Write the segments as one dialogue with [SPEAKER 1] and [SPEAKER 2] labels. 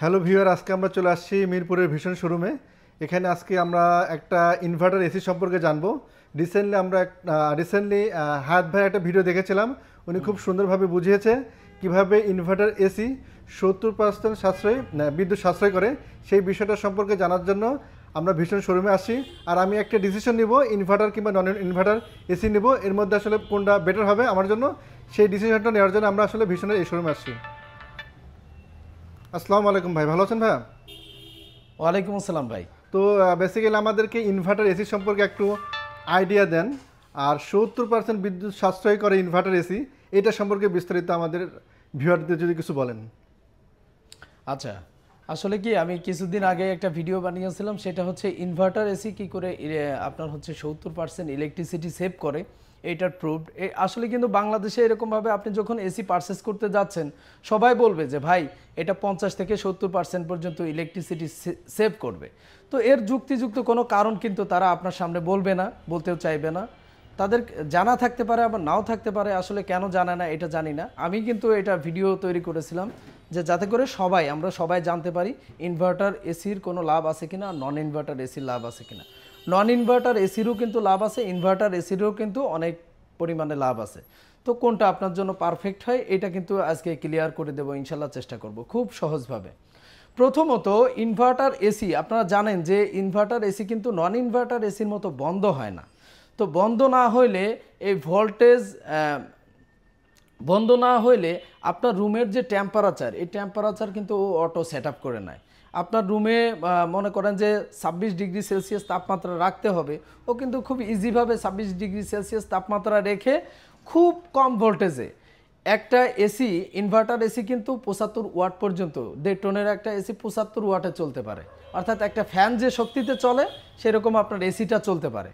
[SPEAKER 1] Hello viewer, আজকে আমরা চলে আসছি মিরপুরের ভীষণ শোরুমে। এখানে আজকে আমরা একটা ইনভার্টার এসি সম্পর্কে জানবো। রিসেন্টলি হায়াত ভাই একটা ভিডিও দেখেছিলাম, উনি খুব সুন্দরভাবে বুঝিয়েছে কিভাবে ইনভার্টার এসি 70% বিদ্যুৎ সাশ্রয় করে। সেই বিষয়টা সম্পর্কে জানার জন্য আমরা ভীষণ শোরুমে আসি। আর আমি একটা ডিসিশন নিব, ইনভার্টার কিংবা নন ইনভার্টার এসি নিব, এর মধ্যে আসলে কোনটা বেটার হবে আমার জন্য। সেই ডিসিশনটা নেওয়ার জন্য আমরা আসলে ভীষণের এই শোরুমে আসছি। আসসালামু আলাইকুম ভাই, ভালো আছেন ভাইয়া?
[SPEAKER 2] ওয়ালাইকুম আসসালাম ভাই।
[SPEAKER 1] তো বেসিক্যালি আমাদেরকে ইনভার্টার এসি সম্পর্কে একটু আইডিয়া দেন। আর 70% বিদ্যুৎ সাশ্রয় করে ইনভার্টার এসি, এটা সম্পর্কে বিস্তারিত আমাদের ভিউয়ারদের যদি কিছু বলেন।
[SPEAKER 2] আচ্ছা, আসলে কি আমি কিছুদিন আগে একটা ভিডিও বানিয়েছিলাম, সেটা হচ্ছে ইনভার্টার এসি কি করে আপনার হচ্ছে 70% ইলেকট্রিসিটি সেভ করে, এইটার প্রুফড। আসলে কিন্তু বাংলাদেশে এরকমভাবে আপনি যখন এসি পারচেস করতে যাচ্ছেন, সবাই বলবে যে ভাই এটা 50 থেকে 70% পর্যন্ত ইলেকট্রিসিটি সেভ করবে। তো এর যুক্তিযুক্ত কোনো কারণ কিন্তু তারা আপনার সামনে বলবে না, বলতেও চাইবে না। তাদের জানা থাকতে পারে, আবার নাও থাকতে পারে। আসলে কেন জানে না এটা জানি না। আমি কিন্তু এটা ভিডিও তৈরি করেছিলাম যে যাতে করে আমরা সবাই জানতে পারি ইনভার্টার এসির কোনো লাভ আছে কিনা, নন ইনভার্টার এসির লাভ আছে কিনা। নন ইনভার্টার এসিরও কিন্তু লাভ আছে, ইনভার্টার এসিরও কিন্তু অনেক পরিমাণে লাভ আছে। তো কোনটা আপনার জন্য পারফেক্ট হয় এটা কিন্তু আজকে ক্লিয়ার করে দেবো ইনশাল্লাহ, চেষ্টা করব খুব সহজভাবে। প্রথমত, ইনভার্টার এসি আপনারা জানেন যে ইনভার্টার এসি কিন্তু নন ইনভার্টার এসির মতো বন্ধ হয় না। তো বন্ধ না হইলে এই ভোল্টেজ বন্ধ না হইলে আপনার রুমের যে টেম্পারেচার, এই টেম্পারেচার কিন্তু ও অটো সেট আপ করে নেয়। আপনার রুমে মনে করেন যে 26 ডিগ্রি সেলসিয়াস তাপমাত্রা রাখতে হবে, ও কিন্তু খুব ইজিভাবে 26 ডিগ্রি সেলসিয়াস তাপমাত্রা রেখে খুব কম ভোল্টেজে একটা এসি, ইনভার্টার এসি কিন্তু 75 ওয়াট পর্যন্ত, 1.5 টনের একটা এসি 75 ওয়াটে চলতে পারে। অর্থাৎ একটা ফ্যান যে শক্তিতে চলে সেরকম আপনার এসিটা চলতে পারে।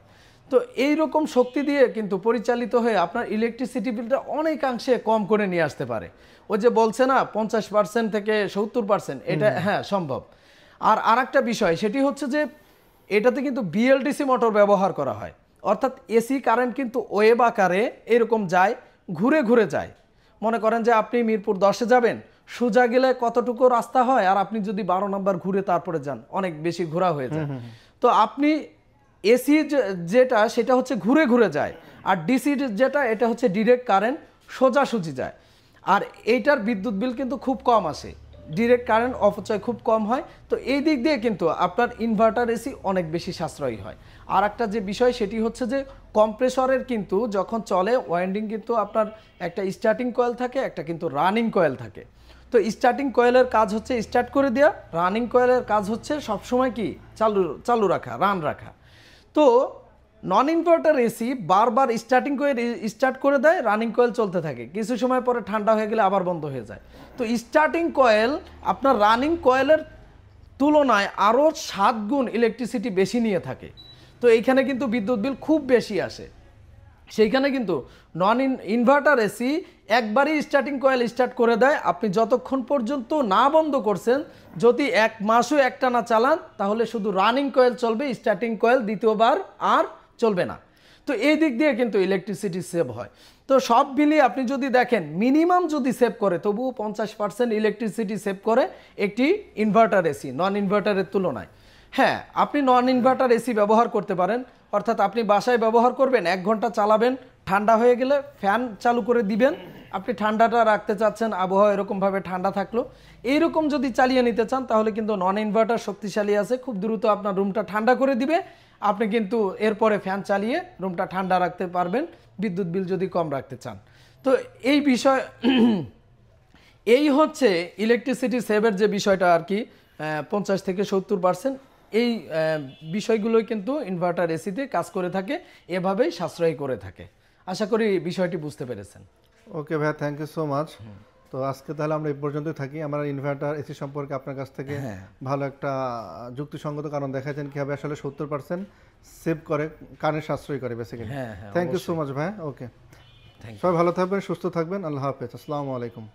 [SPEAKER 2] তো এই রকম শক্তি দিয়ে কিন্তু পরিচালিত হয়ে আপনার ইলেকট্রিসিটি বিলটা অনেকাংশে কম করে নিয়ে আসতে পারে। ও যে বলছে না 50% থেকে 70%, এটা হ্যাঁ সম্ভব। আর আরেকটা বিষয় সেটি হচ্ছে যে এটাতে কিন্তু বিএলডিসি মোটর ব্যবহার করা হয়। অর্থাৎ এসি কারেন্ট কিন্তু ওয়েভ আকারে এরকম যায়, ঘুরে ঘুরে যায়। মনে করেন যে আপনি মিরপুর 10-এ যাবেন, সোজা গেলে কতটুকু রাস্তা হয়, আর আপনি যদি 12 নম্বর ঘুরে তারপরে যান, অনেক বেশি ঘোরা হয়ে যায়। তো আপনি এসি যেটা সেটা হচ্ছে ঘুরে ঘুরে যায়, আর ডিসি যেটা এটা হচ্ছে ডিরেক্ট কারেন্ট সোজাসুজি যায়। আর এইটার বিদ্যুৎ বিল কিন্তু খুব কম আসে, ডিরেক্ট কারেন্ট অপচয় খুব কম হয়। তো এই দিক দিয়ে কিন্তু আপনার ইনভার্টার এসি অনেক বেশি সাশ্রয়ী হয়। আর একটা যে বিষয় সেটি হচ্ছে যে কম্প্রেসরের কিন্তু যখন চলে ওয়াইন্ডিং কিন্তু আপনার একটা স্টার্টিং কয়েল থাকে, একটা কিন্তু রানিং কয়েল থাকে। তো স্টার্টিং কয়েলের কাজ হচ্ছে স্টার্ট করে দেওয়া, রানিং কয়েলের কাজ হচ্ছে সবসময় কি চালু রাখা, রান রাখা। তো নন ইনভার্টার এসি বারবার স্টার্ট করে দেয়, রানিং কয়েল চলতে থাকে, কিছু সময় পরে ঠান্ডা হয়ে গেলে আবার বন্ধ হয়ে যায়। তো স্টার্টিং কয়েল আপনার রানিং কয়েলের তুলনায় আরও 7 গুণ ইলেকট্রিসিটি বেশি নিয়ে থাকে। তো এইখানে কিন্তু বিদ্যুৎ বিল খুব বেশি আসে। সেইখানে কিন্তু নন ইনভার্টার এসি একবারই স্টার্টিং কয়েল স্টার্ট করে দেয়, আপনি যতক্ষণ পর্যন্ত না বন্ধ করছেন, যদি 1 মাসও একটা না চালান, তাহলে শুধু রানিং কয়েল চলবে, স্টার্টিং কয়েল দ্বিতীয়বার আর চলবে না। তো এই দিক দিয়ে কিন্তু ইলেকট্রিসিটি সেভ হয়। তো সব মিলিয়ে আপনি যদি দেখেন মিনিমাম যদি সেভ করে, তবুও 50% ইলেকট্রিসিটি সেভ করে একটি ইনভার্টার এসি নন ইনভার্টারের তুলনায়। হ্যাঁ, আপনি নন ইনভার্টার এসি ব্যবহার করতে পারেন। অর্থাৎ আপনি বাসায় ব্যবহার করবেন, 1 ঘন্টা চালাবেন, ঠান্ডা হয়ে গেলে ফ্যান চালু করে দিবেন। আপনি ঠান্ডাটা রাখতে চাচ্ছেন, আবহাওয়া এরকমভাবে ঠান্ডা থাকলো, এইরকম যদি চালিয়ে নিতে চান, তাহলে কিন্তু নন ইনভার্টার শক্তিশালী আছে, খুব দ্রুত আপনার রুমটা ঠান্ডা করে দিবে। আপনি কিন্তু এরপরে ফ্যান চালিয়ে রুমটা ঠান্ডা রাখতে পারবেন, বিদ্যুৎ বিল যদি কম রাখতে চান। তো এই বিষয় এই হচ্ছে ইলেকট্রিসিটি সেভের যে বিষয়টা আর কি, 50 থেকে 70% এই বিষয়গুলোই কিন্তু ইনভার্টার এসিতে কাজ করে থাকে, এভাবেই সাশ্রয়ী করে থাকে। আশা করি বিষয়টি বুঝতে পেরেছেন।
[SPEAKER 1] ওকে ভাইয়া, থ্যাংক ইউ সো মাচ। তো আজকে তাহলে আমরা এই পর্যন্তই থাকি। আমরা ইনভার্টার এসি সম্পর্কে আপনার কাছ থেকে ভালো একটা যুক্তিসঙ্গত কারণ দেখাচ্ছেন কিভাবে আসলে 70% সেভ করে, কারেন্ট সাশ্রয় করে basically. Thank you so much ভাইয়া। ওকে, সবাই ভালো থাকবেন, সুস্থ থাকবেন। আল্লাহ হাফেজ, আসসালামু আলাইকুম।